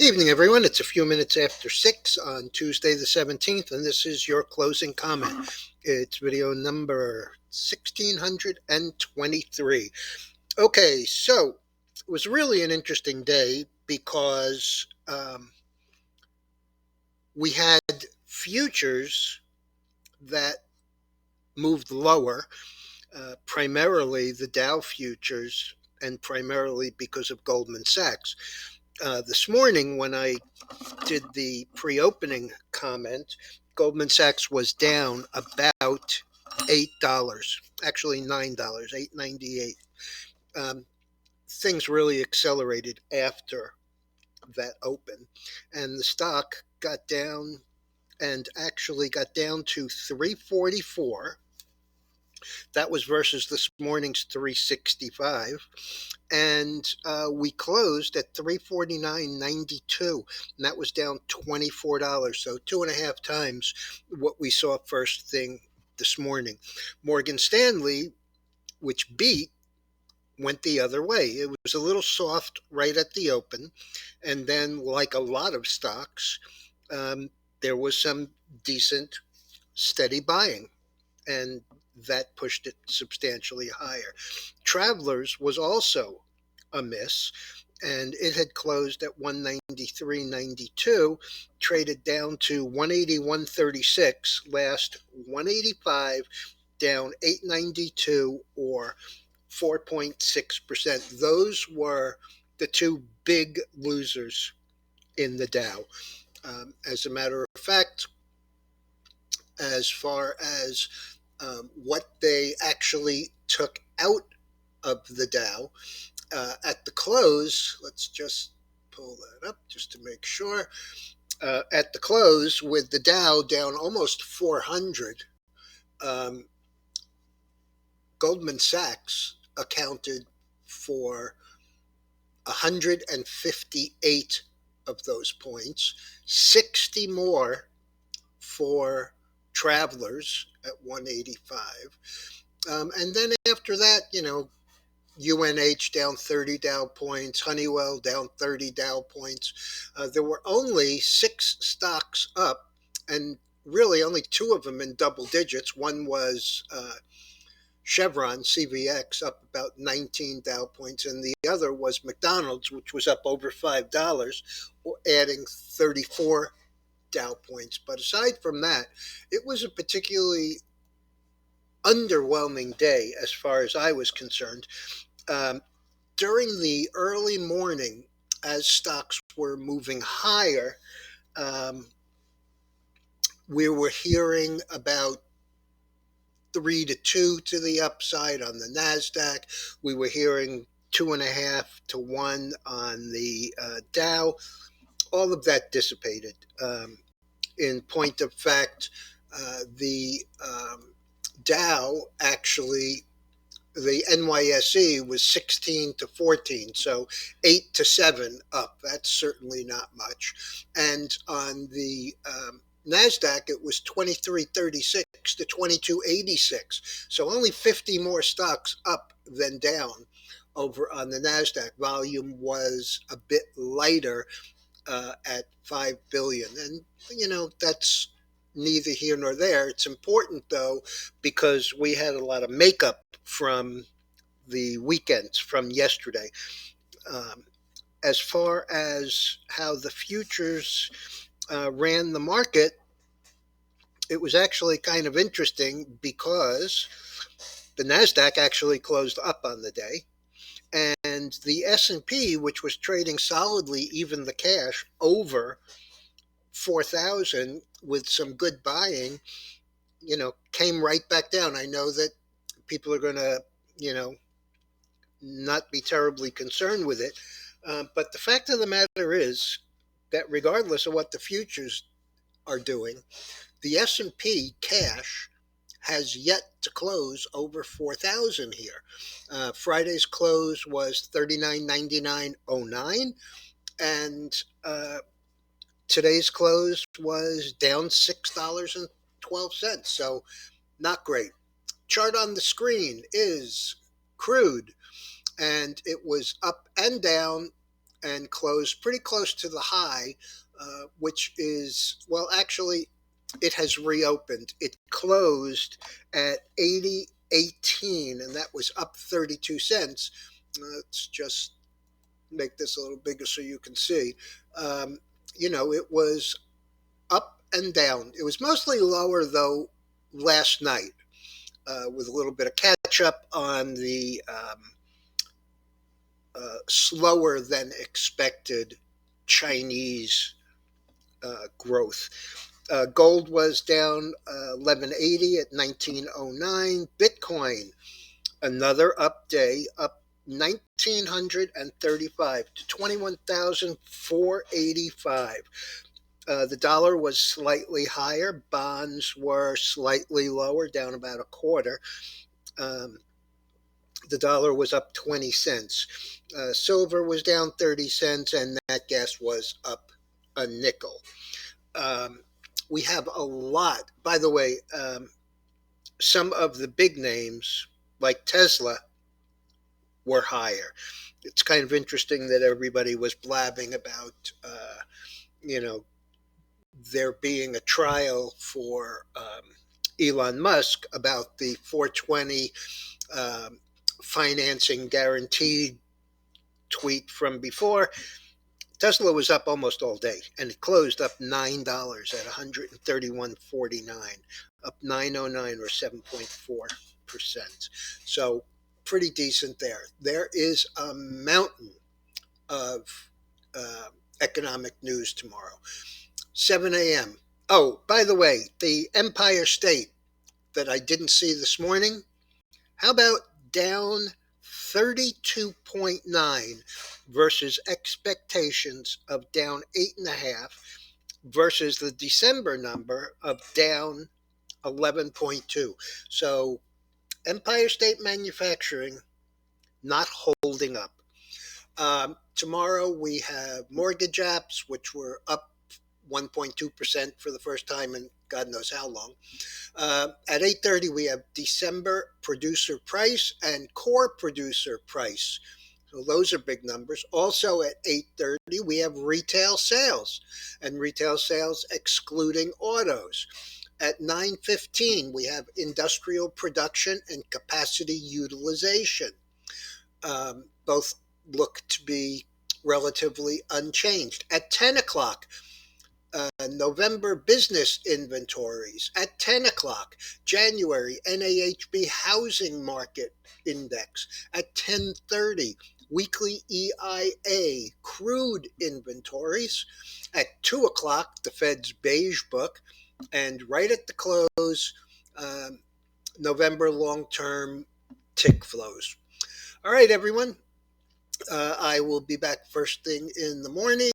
Evening, everyone. It's a few minutes after 6 on Tuesday, the 17th, and this is your closing comment. It's video number 1623. Okay, so it was really an interesting day because we had futures that moved lower, primarily the Dow futures, and primarily because of Goldman Sachs. This morning, when I did the pre-opening comment, Goldman Sachs was down about $8, actually $9, 8.98. Um, Things really accelerated after that open, and the stock got down and actually got down to 344. That was versus this morning's 365, and we closed at 349.92, and that was down $24, so 2.5 times what we saw first thing this morning. Morgan Stanley, which beat, went the other way. It was a little soft right at the open, and then, like a lot of stocks, um, there was some decent steady buying, and that pushed it substantially higher. Travelers was also a miss, and it had closed at 193.92, traded down to 181.36, last 185, down 892 or 4.6%. Those were the two big losers in the Dow. As a matter of fact, as far as what they actually took out of the Dow at the close. Let's just pull that up just to make sure. At the close, with the Dow down almost 400, um, Goldman Sachs accounted for 158 of those points, 60 more for Travelers at 185. And then after that, UNH down 30 Dow points, Honeywell down 30 Dow points. There were only six stocks up, and really only two of them in double digits. One was Chevron, CVX, up about 19 Dow points, and the other was McDonald's, which was up over $5, adding 34 Dow points. But aside from that, it was a particularly underwhelming day as far as I was concerned. Um, During the early morning, as stocks were moving higher, um, we were hearing about 3-2 to the upside on the Nasdaq. We were hearing 2.5 to 1 on the Dow. All of that dissipated. In point of fact, the Dow actually, the NYSE was 16-14, so 8-7 up. That's certainly not much. And on the NASDAQ, it was 23.36 to 22.86. So only 50 more stocks up than down over on the NASDAQ. Volume was a bit lighter at 5 billion. And, that's neither here nor there. It's important, though, because we had a lot of makeup from the weekends from yesterday. Um, as far as how the futures ran the market, it was actually kind of interesting because the Nasdaq actually closed up on the day, and the S&P, which was trading solidly, even the cash, over 4,000 with some good buying, came right back down. I know that people are going to, not be terribly concerned with it. But the fact of the matter is that regardless of what the futures are doing, the S&P cash has yet to close over 4,000 here. Friday's close was 39.9909, and today's close was down $6.12. So not great. Chart on the screen is crude, and it was up and down and closed pretty close to the high, which is, well, actually, it has reopened. It closed at 80.18, and that was up 32 cents. Let's just make this a little bigger so you can see. Um, it was up and down. It was mostly lower, though, last night, with a little bit of catch up on the slower than expected Chinese growth. Gold was down 1180 at 1909. Bitcoin, another up day, up 1935 to 21,485. The dollar was slightly higher. Bonds were slightly lower, down about a quarter. Um, the dollar was up 20 cents. Silver was down 30 cents, and nat gas was up a nickel. Um, we have a lot. By the way, some of the big names, like Tesla, were higher. It's kind of interesting that everybody was blabbing about, you know, there being a trial for Elon Musk about the 420 um, financing guaranteed tweet from before. Tesla was up almost all day, and it closed up $9 at 131.49, up 909 or 7.4%. So pretty decent there. There is a mountain of uh, economic news tomorrow. 7 a.m. Oh, by the way, the Empire State that I didn't see this morning, how about down 32.9 versus expectations of down 8.5 versus the December number of down 11.2. So Empire State Manufacturing not holding up. Tomorrow we have mortgage apps, which were up 1.2% for the first time in God knows how long. At 8:30, we have December producer price and core producer price. So those are big numbers. Also at 8:30, we have retail sales, and retail sales excluding autos. At 9:15, we have industrial production and capacity utilization. Both look to be relatively unchanged. At 10 o'clock, November business inventories. At 10 o'clock, January NAHB housing market index. At 10:30, weekly EIA crude inventories. At 2 o'clock, the Fed's beige book. And right at the close, November long-term tick flows. All right, everyone. I will be back first thing in the morning.